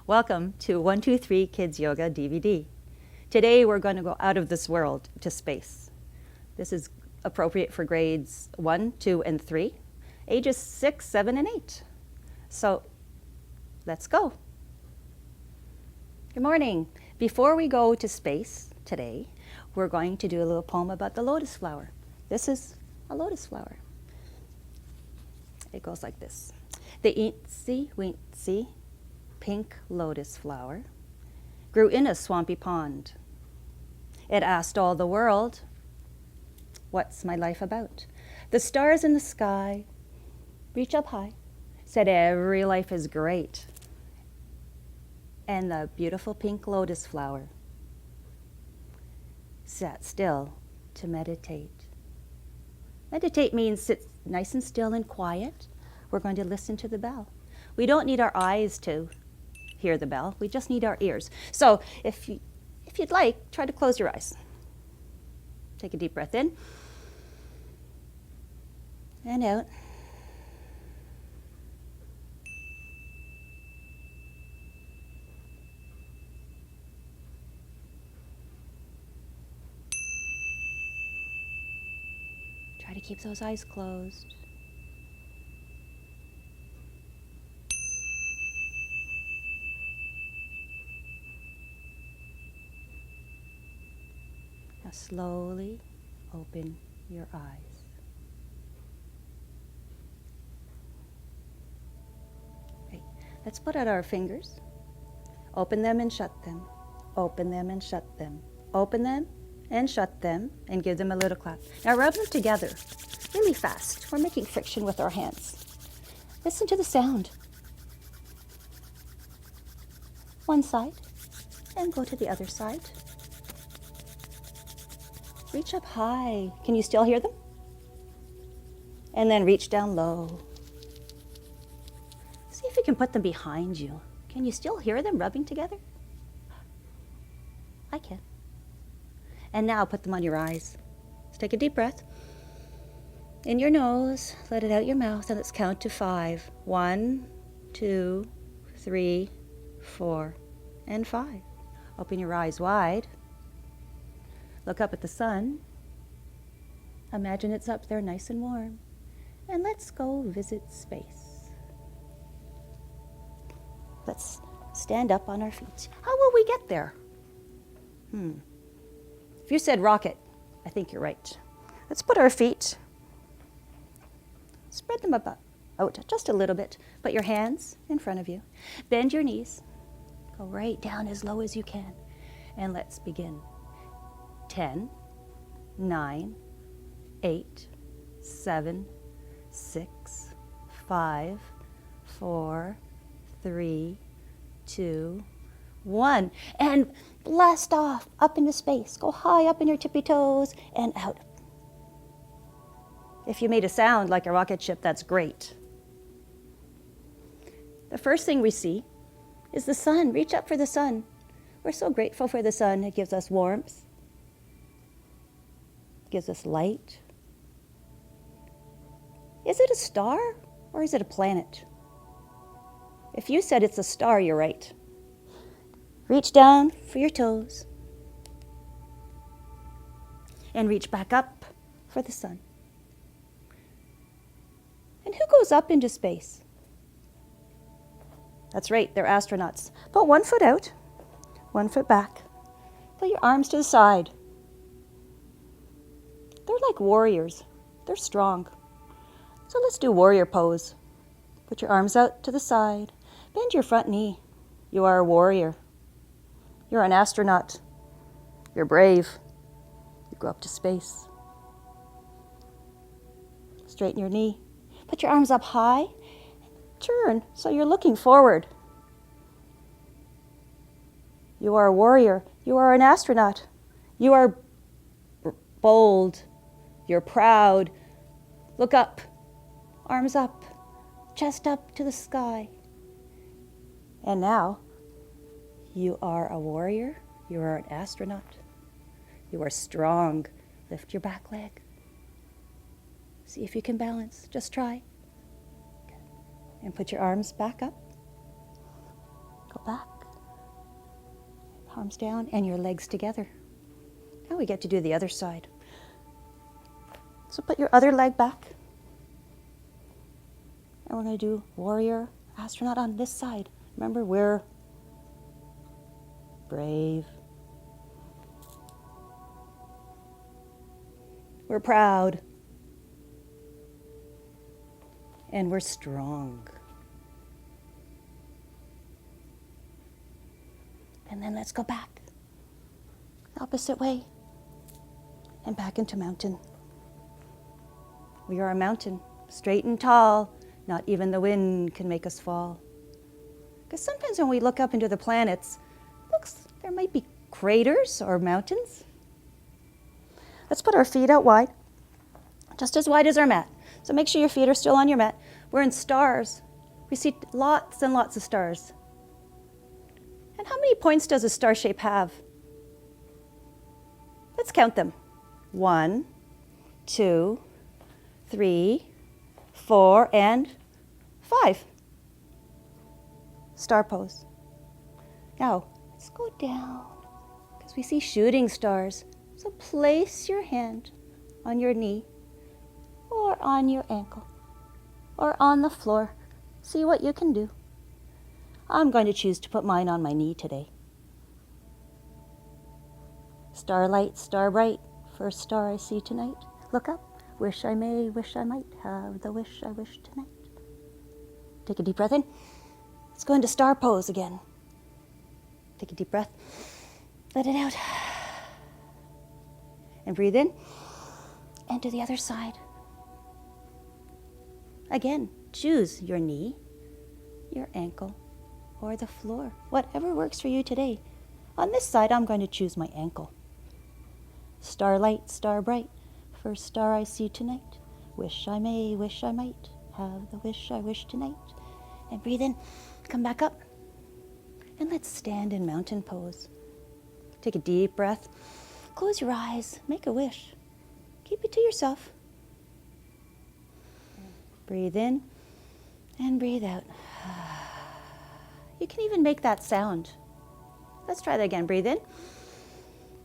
Welcome to 123 Kids Yoga DVD. Today we're going to go out of this world to space. This is appropriate for grades 1, 2, and 3, ages 6, 7, and 8. So let's go. Good morning. Before we go to space today, we're going to do a little poem about the lotus flower. This is a lotus flower. It goes like this. The eensy weensy pink lotus flower grew in a swampy pond. It asked all the world, "What's my life about?" The stars in the sky reach up high, said every life is great. And the beautiful pink lotus flower sat still to meditate. Meditate means sit nice and still and quiet. We're going to listen to the bell. We don't need our eyes to hear the bell. We just need our ears. So if you'd like, try to close your eyes. Take a deep breath in and out. Try to keep those eyes closed. Now slowly open your eyes. Okay, let's put out our fingers. Open them and shut them. Open them and shut them. Open them and shut them, and give them a little clap. Now rub them together really fast. We're making friction with our hands. Listen to the sound. One side, and go to the other side. Reach up high. Can you still hear them? And then reach down low. See if you can put them behind you. Can you still hear them rubbing together? I can. And now put them on your eyes. Let's take a deep breath. In your nose, let it out your mouth, and let's count to 5. 1, 2, 3, 4, and 5. Open your eyes wide. Look up at the sun. Imagine it's up there nice and warm. And let's go visit space. Let's stand up on our feet. How will we get there? If you said rocket, I think you're right. Let's put our feet, spread them out just a little bit. Put your hands in front of you. Bend your knees. Go right down as low as you can. And let's begin. 10, 9, 8, 7, 6, 5, 4, 3, 2, 1. And blast off up into space. Go high up in your tippy toes and out. If you made a sound like a rocket ship, that's great. The first thing we see is the sun. Reach up for the sun. We're so grateful for the sun. It gives us warmth. Gives us light. Is it a star or is it a planet? If you said it's a star, you're right. Reach down for your toes and reach back up for the sun. And who goes up into space? That's right, they're astronauts. Put 1 foot out, 1 foot back. Put your arms to the side. They're like warriors. They're strong. So let's do warrior pose. Put your arms out to the side. Bend your front knee. You are a warrior. You're an astronaut. You're brave. You go up to space. Straighten your knee. Put your arms up high. Turn so you're looking forward. You are a warrior. You are an astronaut. You are bold. You're proud. Look up. Arms up. Chest up to the sky. And now, you are a warrior. You are an astronaut. You are strong. Lift your back leg. See if you can balance. Just try. And put your arms back up. Go back. Arms down and your legs together. Now we get to do the other side. So put your other leg back. And we're going to do warrior, astronaut on this side. Remember, we're brave. We're proud. And we're strong. And then let's go back. Opposite way. And back into mountain. We are a mountain, straight and tall. Not even the wind can make us fall. Because sometimes when we look up into the planets, there might be craters or mountains. Let's put our feet out wide, just as wide as our mat. So make sure your feet are still on your mat. We're in stars. We see lots and lots of stars. And how many points does a star shape have? Let's count them. 1, 2, 3, 4, and 5. Star pose. Now, let's go down because we see shooting stars. So place your hand on your knee or on your ankle or on the floor. See what you can do. I'm going to choose to put mine on my knee today. Starlight, star bright, first star I see tonight. Look up. Wish I may, wish I might have the wish I wish tonight. Take a deep breath in. Let's go into star pose again. Take a deep breath. Let it out. And breathe in. And to the other side. Again, choose your knee, your ankle, or the floor. Whatever works for you today. On this side, I'm going to choose my ankle. Starlight, star bright. First star I see tonight. Wish I may, wish I might have the wish I wish tonight. And breathe in, come back up. And let's stand in mountain pose. Take a deep breath. Close your eyes, make a wish. Keep it to yourself. Breathe in and breathe out. You can even make that sound. Let's try that again. Breathe in,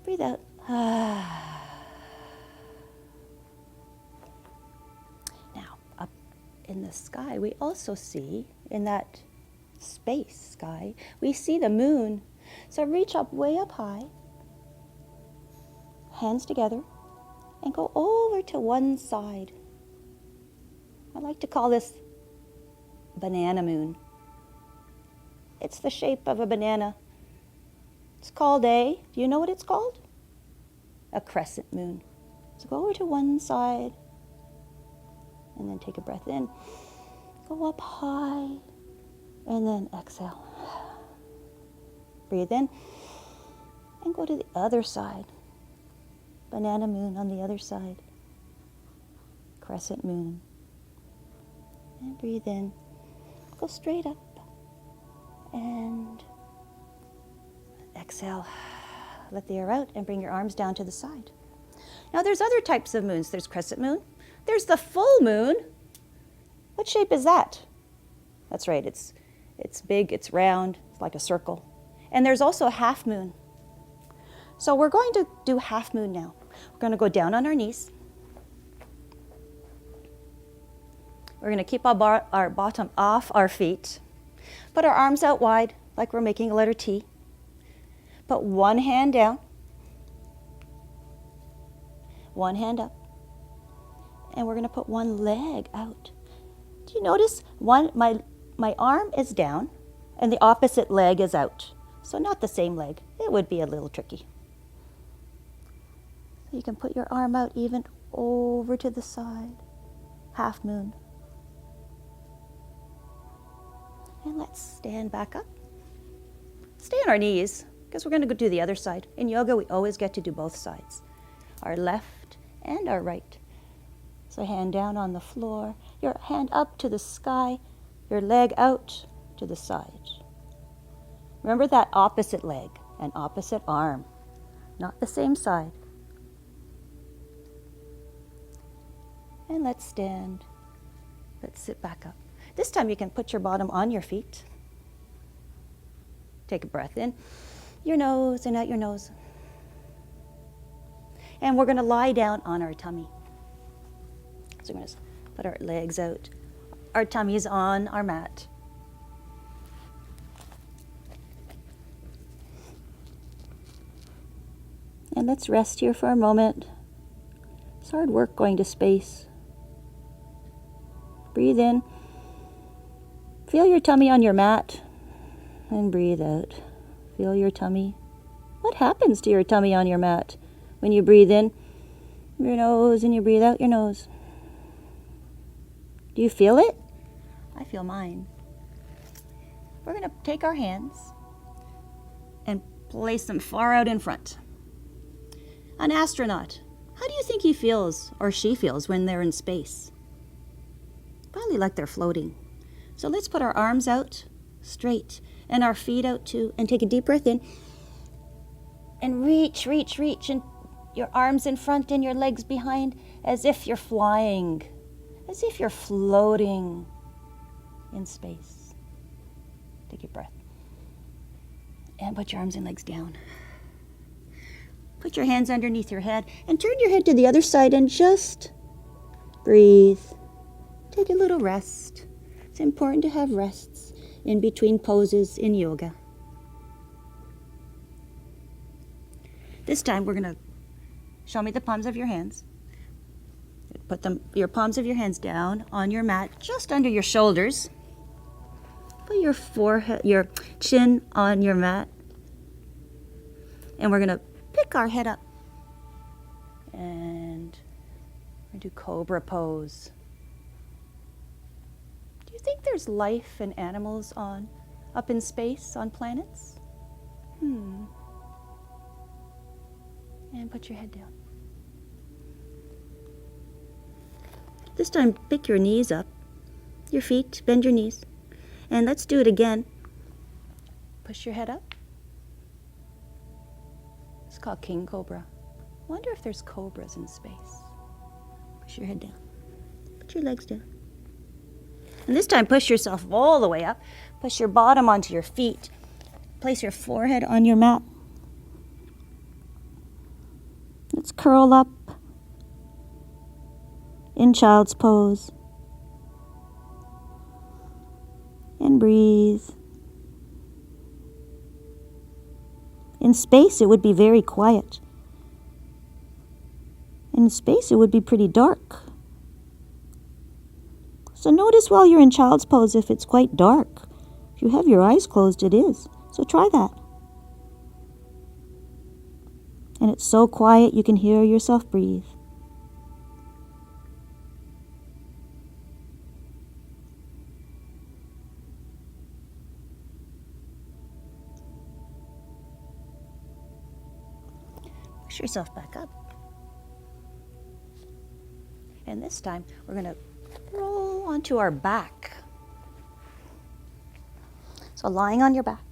breathe out. In the sky, we also see, in that space sky, we see the moon. So reach up way up high, hands together, and go over to one side. I like to call this banana moon. It's the shape of a banana. It's called do you know what it's called? A crescent moon. So go over to one side, and then take a breath in. Go up high, and then exhale. Breathe in, and go to the other side. Banana moon on the other side. Crescent moon. And breathe in. Go straight up, and exhale. Let the air out, and bring your arms down to the side. Now there's other types of moons. There's crescent moon. There's the full moon. What shape is that? That's right, it's big, it's round, it's like a circle. And there's also a half moon. So we're going to do half moon now. We're going to go down on our knees. We're going to keep our bottom off our feet. Put our arms out wide, like we're making a letter T. Put one hand down, one hand up. And we're going to put one leg out. Do you notice my arm is down and the opposite leg is out? So not the same leg. It would be a little tricky. So you can put your arm out even over to the side. Half moon. And let's stand back up. Stay on our knees because we're going to go do the other side. In yoga, we always get to do both sides. Our left and our right. So hand down on the floor, your hand up to the sky, your leg out to the side. Remember that opposite leg and opposite arm, not the same side. And let's stand. Let's sit back up. This time you can put your bottom on your feet. Take a breath in your nose and out your nose. And we're going to lie down on our tummy. So we're going to put our legs out. Our tummy is on our mat. And let's rest here for a moment. It's hard work going to space. Breathe in. Feel your tummy on your mat. And breathe out. Feel your tummy. What happens to your tummy on your mat when you breathe in your nose and you breathe out your nose? Do you feel it? I feel mine. We're going to take our hands and place them far out in front. An astronaut, how do you think he feels or she feels when they're in space? Probably like they're floating. So let's put our arms out straight and our feet out too, and take a deep breath in and reach, and your arms in front and your legs behind, as if you're flying, as if you're floating in space. Take a breath and put your arms and legs down. Put your hands underneath your head and turn your head to the other side and just breathe. Take a little rest. It's important to have rests in between poses in yoga. This time we're going to show me the palms of your hands. Put your palms of your hands down on your mat, just under your shoulders. Put your forehead, your chin on your mat. And we're going to pick our head up. And we're going to do cobra pose. Do you think there's life and animals up in space on planets? And put your head down. This time, pick your knees up, your feet, bend your knees. And let's do it again. Push your head up. It's called king cobra. Wonder if there's cobras in space. Push your head down. Put your legs down. And this time, push yourself all the way up. Push your bottom onto your feet. Place your forehead on your mat. Let's curl up in child's pose. And breathe. In space, it would be very quiet. In space, it would be pretty dark. So notice while you're in child's pose if it's quite dark. If you have your eyes closed, it is. So try that. And it's so quiet you can hear yourself breathe. Push yourself back up. And this time we're going to roll onto our back. So lying on your back.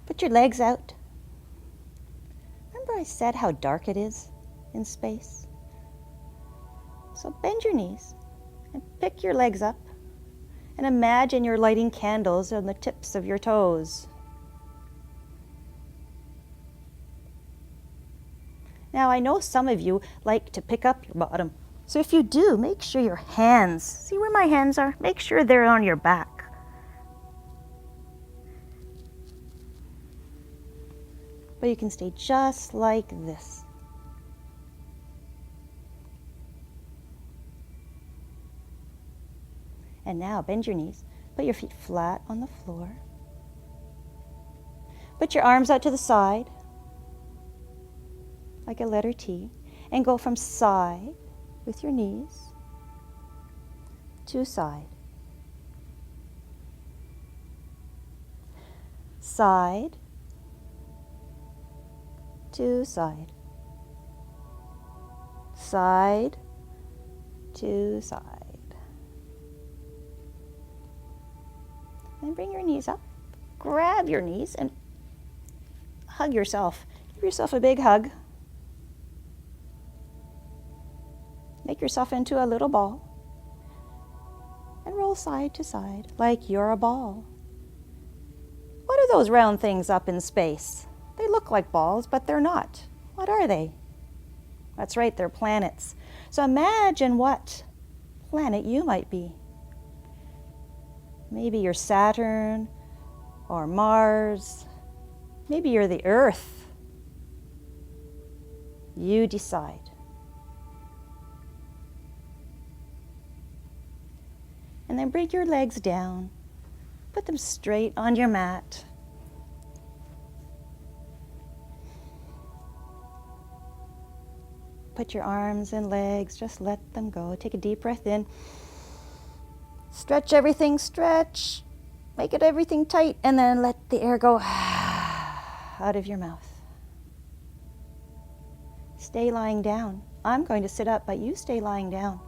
Put your legs out. Remember I said how dark it is in space? So bend your knees and pick your legs up and imagine you're lighting candles on the tips of your toes. Now I know some of you like to pick up your bottom. So if you do, make sure your hands, see where my hands are? Make sure they're on your back. But you can stay just like this. And now bend your knees. Put your feet flat on the floor. Put your arms out to the side, like a letter T, and go from side with your knees to side. Side to side. Side to side. And bring your knees up. Grab your knees and hug yourself. Give yourself a big hug. Make yourself into a little ball. And roll side to side like you're a ball. What are those round things up in space? They look like balls, but they're not. What are they? That's right, they're planets. So imagine what planet you might be. Maybe you're Saturn or Mars. Maybe you're the Earth. You decide. And then bring your legs down. Put them straight on your mat. Put your arms and legs, just let them go. Take a deep breath in. Stretch everything, stretch. Make it everything tight, and then let the air go out of your mouth. Stay lying down. I'm going to sit up, but you stay lying down.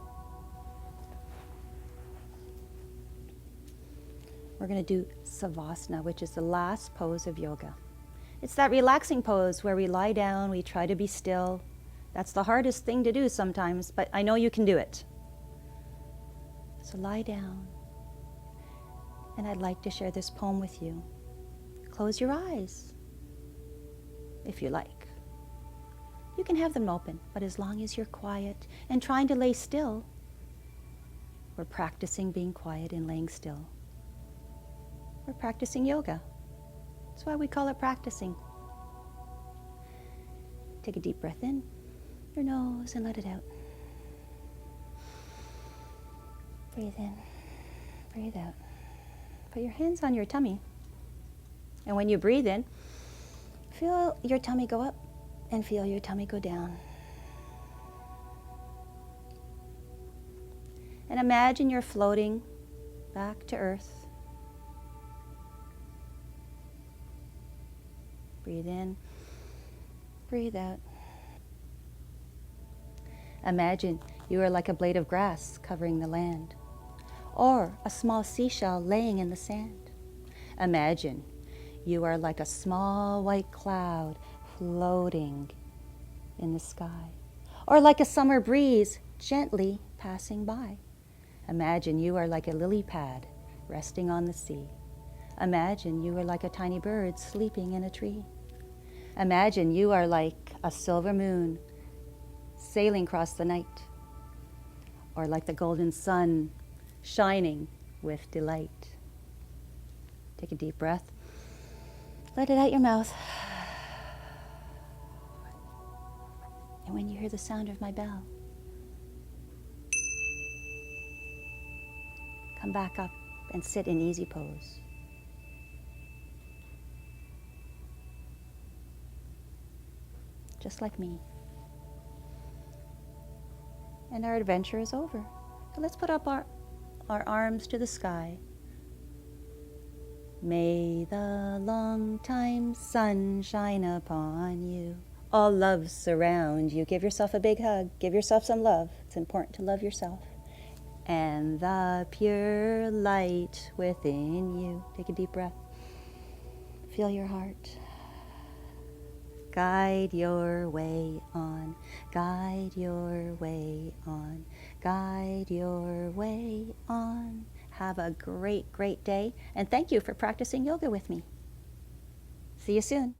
We're going to do Savasana, which is the last pose of yoga. It's that relaxing pose where we lie down, we try to be still. That's the hardest thing to do sometimes, but I know you can do it. So lie down. And I'd like to share this poem with you. Close your eyes, if you like. You can have them open, but as long as you're quiet and trying to lay still, we're practicing being quiet and laying still. We're practicing yoga. That's why we call it practicing. Take a deep breath in your nose and let it out. Breathe in, breathe out. Put your hands on your tummy. And when you breathe in, feel your tummy go up and feel your tummy go down. And imagine you're floating back to earth. Breathe in, breathe out. Imagine you are like a blade of grass covering the land, or a small seashell laying in the sand. Imagine you are like a small white cloud floating in the sky, or like a summer breeze gently passing by. Imagine you are like a lily pad resting on the sea. Imagine you are like a tiny bird sleeping in a tree. Imagine you are like a silver moon sailing across the night, or like the golden sun shining with delight. Take a deep breath. Let it out your mouth. And when you hear the sound of my bell, come back up and sit in easy pose. Just like me. And our adventure is over. So let's put up our arms to the sky. May the long time sun shine upon you. All love surround you. Give yourself a big hug. Give yourself some love. It's important to love yourself. And the pure light within you. Take a deep breath. Feel your heart. Guide your way on, guide your way on, guide your way on. Have a great, great day, and thank you for practicing yoga with me. See you soon.